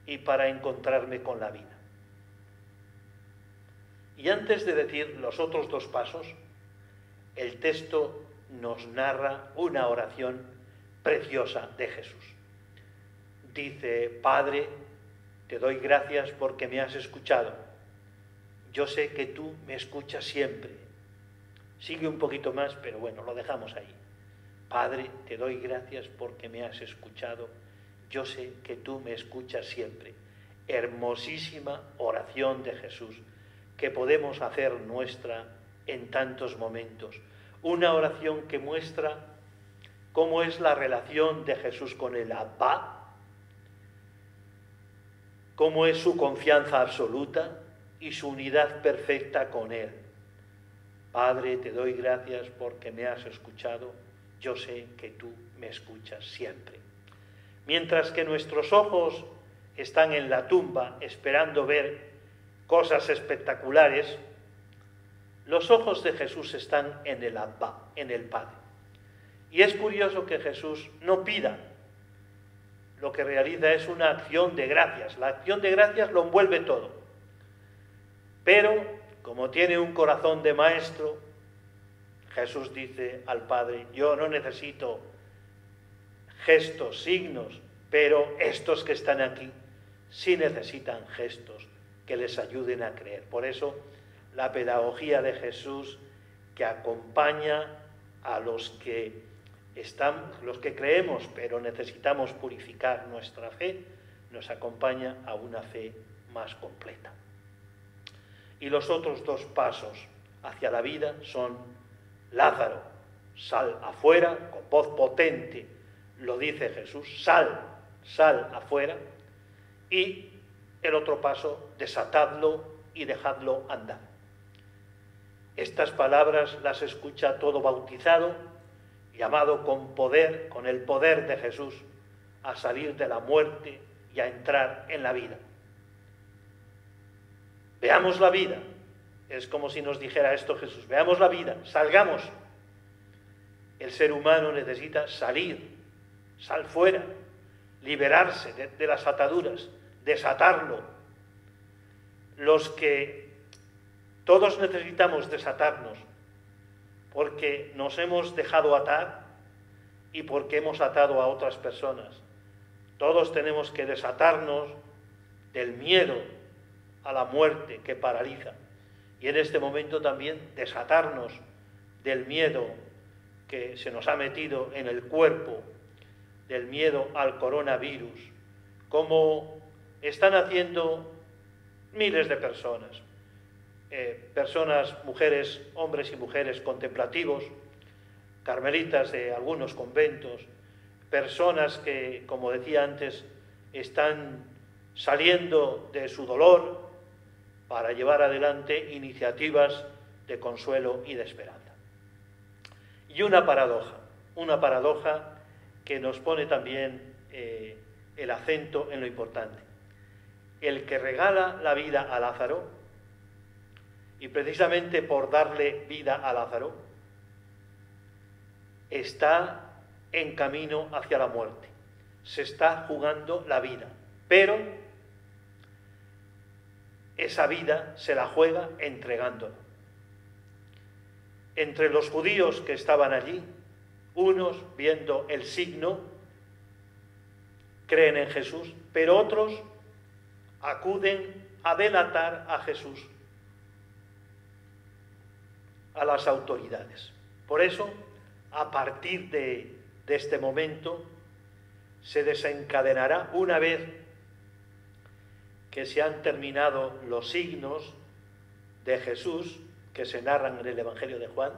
y para encontrarme con la vida. Y antes de decir los otros 2 pasos, el texto nos narra una oración preciosa de Jesús. Dice: Padre, te doy gracias porque me has escuchado. Yo sé que tú me escuchas siempre. Sigue un poquito más, pero bueno, lo dejamos ahí. Padre, te doy gracias porque me has escuchado. Yo sé que tú me escuchas siempre. Hermosísima oración de Jesús, que podemos hacer nuestra en tantos momentos. Una oración que muestra cómo es la relación de Jesús con el Abba, cómo es su confianza absoluta y su unidad perfecta con Él. Padre, te doy gracias porque me has escuchado. Yo sé que tú me escuchas siempre. Mientras que nuestros ojos están en la tumba esperando ver cosas espectaculares, los ojos de Jesús están en el Abba, en el Padre. Y es curioso que Jesús no pida, lo que realiza es una acción de gracias. La acción de gracias lo envuelve todo. Pero, como tiene un corazón de maestro, Jesús dice al Padre: yo no necesito gestos, signos, pero estos que están aquí sí necesitan gestos que les ayuden a creer. Por eso, la pedagogía de Jesús, que acompaña a los que creemos, pero necesitamos purificar nuestra fe, nos acompaña a una fe más completa. Y los otros 2 pasos hacia la vida son: Lázaro, sal afuera, con voz potente lo dice Jesús, sal afuera. Y el otro paso: desatadlo y dejadlo andar. Estas palabras las escucha todo bautizado, llamado con poder, con el poder de Jesús, a salir de la muerte y a entrar en la vida. Veamos la vida. Es como si nos dijera esto Jesús: veamos la vida, salgamos. El ser humano necesita salir, sal fuera, liberarse de las ataduras, desatarlo. Todos necesitamos desatarnos, porque nos hemos dejado atar y porque hemos atado a otras personas. Todos tenemos que desatarnos del miedo a la muerte que paraliza. Y en este momento también desatarnos del miedo que se nos ha metido en el cuerpo, del miedo al coronavirus, como están haciendo miles de personas. personas, mujeres, hombres y mujeres contemplativos, carmelitas de algunos conventos, personas que, como decía antes, están saliendo de su dolor para llevar adelante iniciativas de consuelo y de esperanza. Y una paradoja que nos pone también el acento en lo importante. El que regala la vida a Lázaro, y precisamente por darle vida a Lázaro, está en camino hacia la muerte. Se está jugando la vida, pero esa vida se la juega entregándola. Entre los judíos que estaban allí, unos, viendo el signo, creen en Jesús, pero otros acuden a delatar a Jesús, a las autoridades. Por eso, a partir de este momento, se desencadenará, una vez que se han terminado los signos de Jesús que se narran en el Evangelio de Juan,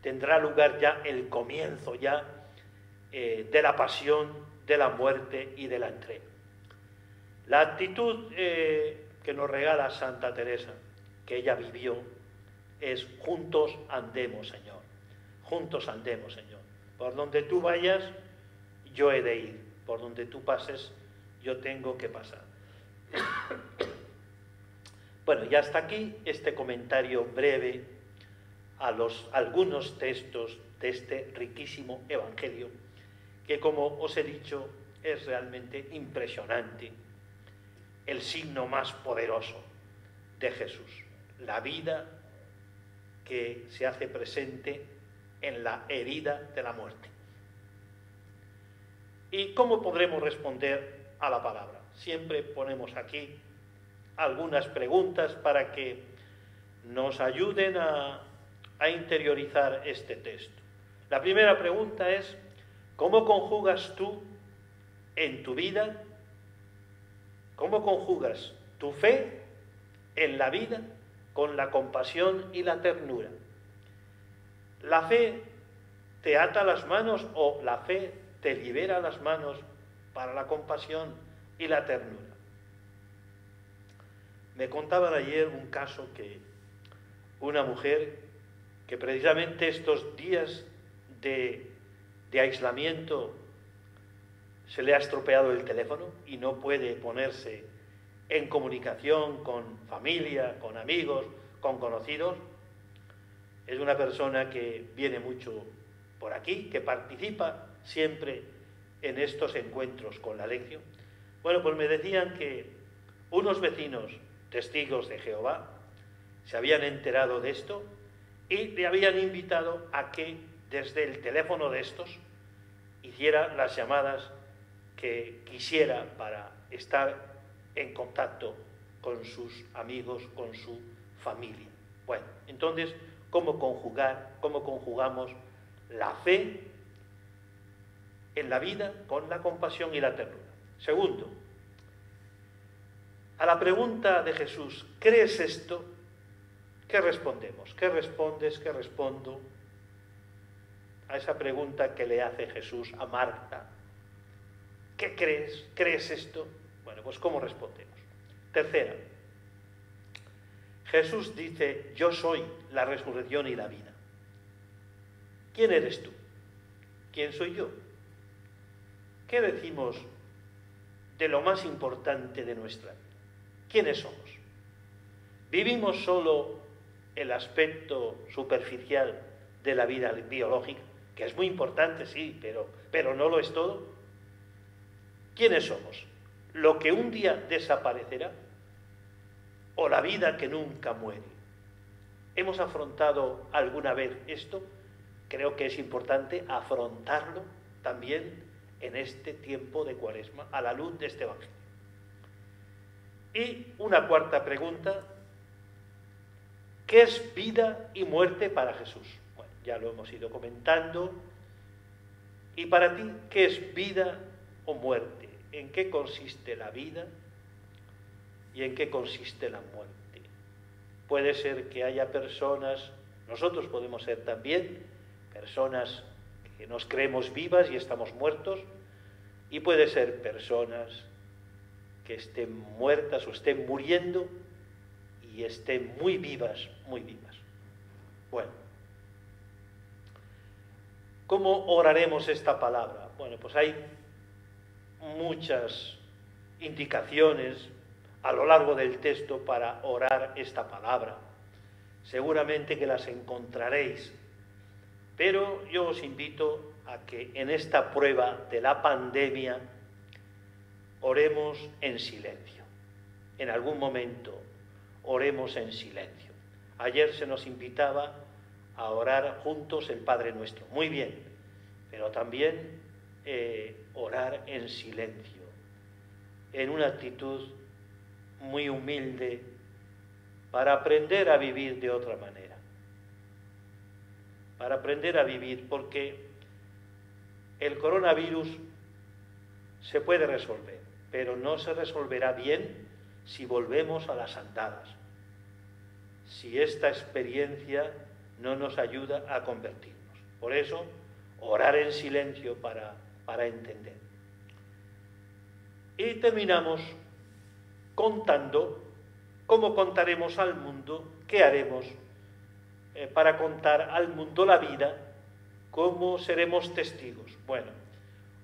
tendrá lugar ya el comienzo de la pasión, de la muerte y de la entrega. La actitud que nos regala Santa Teresa, que ella vivió, es: juntos andemos, Señor, juntos andemos, Señor. Por donde tú vayas, yo he de ir. Por donde tú pases, yo tengo que pasar. Bueno, y hasta aquí este comentario breve a algunos textos de este riquísimo Evangelio, que, como os he dicho, es realmente impresionante. El signo más poderoso de Jesús, la vida que se hace presente en la herida de la muerte. ¿Y cómo podremos responder a la palabra? Siempre ponemos aquí algunas preguntas para que nos ayuden a interiorizar este texto. La primera pregunta es: ¿cómo conjugas tú en tu vida? ¿Cómo conjugas tu fe en la vida con la compasión y la ternura? ¿La fe te ata las manos o la fe te libera las manos para la compasión y la ternura? Me contaban ayer un caso que una mujer que precisamente estos días de aislamiento se le ha estropeado el teléfono y no puede ponerse en comunicación con familia, con amigos, con conocidos. Es una persona que viene mucho por aquí, que participa siempre en estos encuentros con la lección. Bueno, pues me decían que unos vecinos testigos de Jehová se habían enterado de esto y le habían invitado a que desde el teléfono de estos hiciera las llamadas que quisiera para estar en contacto con sus amigos, con su familia. Bueno, entonces, ¿cómo conjugamos la fe en la vida con la compasión y la ternura? Segundo, a la pregunta de Jesús: ¿crees esto?, ¿qué respondemos? ¿Qué respondes? ¿Qué respondo? A esa pregunta que le hace Jesús a Marta: ¿qué crees? ¿Crees esto? Bueno, pues ¿cómo respondemos? Tercera, Jesús dice: yo soy la resurrección y la vida. ¿Quién eres tú? ¿Quién soy yo? ¿Qué decimos de lo más importante de nuestra vida? ¿Quiénes somos? ¿Vivimos solo el aspecto superficial de la vida biológica, que es muy importante, sí, pero no lo es todo? ¿Quiénes somos? ¿Lo que un día desaparecerá o la vida que nunca muere? ¿Hemos afrontado alguna vez esto? Creo que es importante afrontarlo también en este tiempo de Cuaresma, a la luz de este Evangelio. Y una cuarta pregunta: ¿qué es vida y muerte para Jesús? Bueno, ya lo hemos ido comentando. ¿Y para ti qué es vida o muerte? ¿En qué consiste la vida y en qué consiste la muerte? puede ser que haya personas, nosotros podemos ser también personas que nos creemos vivas y estamos muertos, y puede ser personas que estén muertas o estén muriendo y estén muy vivas, muy vivas. Bueno, ¿cómo oraremos esta palabra? Bueno, pues hay muchas indicaciones a lo largo del texto para orar esta palabra. Seguramente que las encontraréis, pero yo os invito a que en esta prueba de la pandemia oremos en silencio. En algún momento oremos en silencio. Ayer se nos invitaba a orar juntos el Padre Nuestro. Muy bien, pero también orar en silencio, en una actitud muy humilde para aprender a vivir de otra manera. Para aprender a vivir, porque el coronavirus se puede resolver, pero no se resolverá bien si volvemos a las andadas, si esta experiencia no nos ayuda a convertirnos. Por eso, orar en silencio para entender. Y terminamos contando cómo contaremos al mundo, qué haremos para contar al mundo la vida, cómo seremos testigos. Bueno,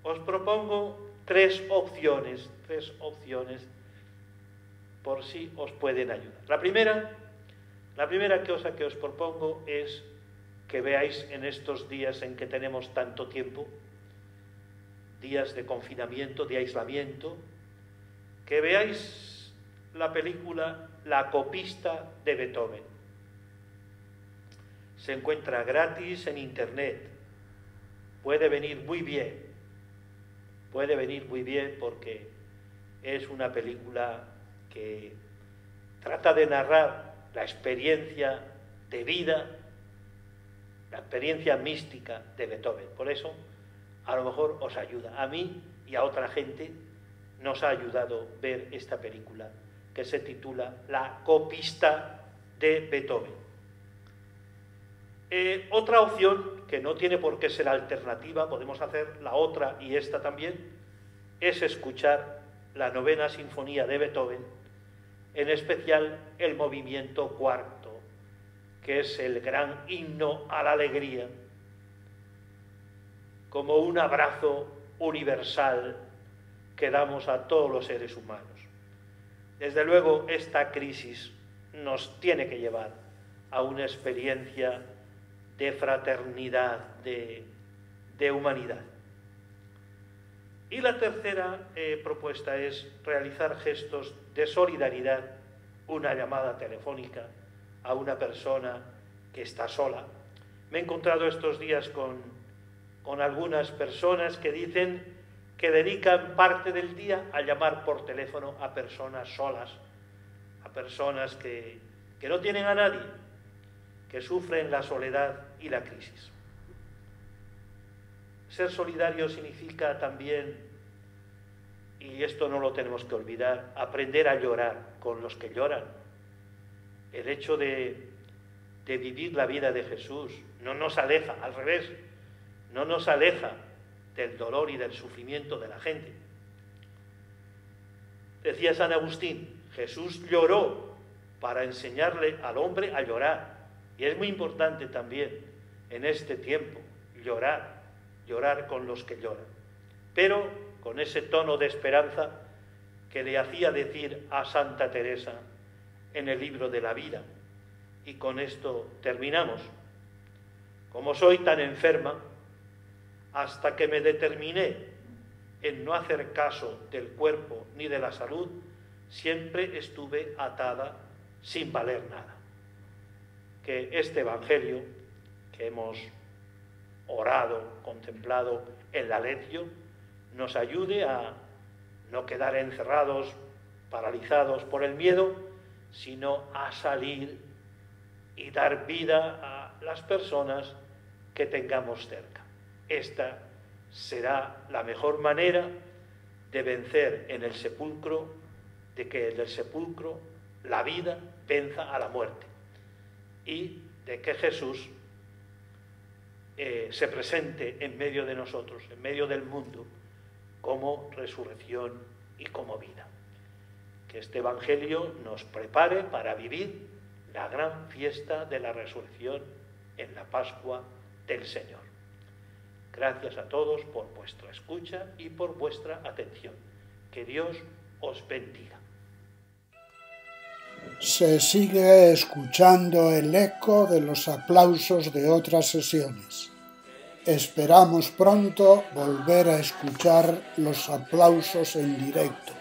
os propongo tres opciones por si os pueden ayudar. La primera cosa que os propongo es que veáis en estos días en que tenemos tanto tiempo, días de confinamiento, de aislamiento, que veáis la película La copista de Beethoven. Se encuentra gratis en internet. Puede venir muy bien porque es una película que trata de narrar la experiencia de vida, la experiencia mística de Beethoven. Por eso, a lo mejor os ayuda. A mí y a otra gente nos ha ayudado ver esta película que se titula La copista de Beethoven. Otra opción, que no tiene por qué ser alternativa, podemos hacer la otra y esta también, es escuchar la novena sinfonía de Beethoven, en especial el movimiento cuarto, que es el gran himno a la alegría, como un abrazo universal que damos a todos los seres humanos. Desde luego, esta crisis nos tiene que llevar a una experiencia de fraternidad, de humanidad. Y la tercera propuesta es realizar gestos de solidaridad, una llamada telefónica a una persona que está sola. Me he encontrado estos días con algunas personas que dicen que dedican parte del día a llamar por teléfono a personas solas, a personas que no tienen a nadie, que sufren la soledad y la crisis. Ser solidario significa también, y esto no lo tenemos que olvidar, aprender a llorar con los que lloran. El hecho de vivir la vida de Jesús no nos aleja, al revés, no nos aleja del dolor y del sufrimiento de la gente. Decía San Agustín, Jesús lloró para enseñarle al hombre a llorar. Y es muy importante también en este tiempo llorar con los que lloran, pero con ese tono de esperanza que le hacía decir a Santa Teresa en el libro de la vida. Y con esto terminamos. Como soy tan enferma, hasta que me determiné en no hacer caso del cuerpo ni de la salud, siempre estuve atada sin valer nada. Que este Evangelio que hemos orado, contemplado en la lección, nos ayude a no quedar encerrados, paralizados por el miedo, sino a salir y dar vida a las personas que tengamos cerca. Esta será la mejor manera de vencer en el sepulcro, de que en el sepulcro la vida venza a la muerte. y de que Jesús se presente en medio de nosotros, en medio del mundo, como resurrección y como vida. Que este Evangelio nos prepare para vivir la gran fiesta de la resurrección en la Pascua del Señor. Gracias a todos por vuestra escucha y por vuestra atención. Que Dios os bendiga. Se sigue escuchando el eco de los aplausos de otras sesiones. Esperamos pronto volver a escuchar los aplausos en directo.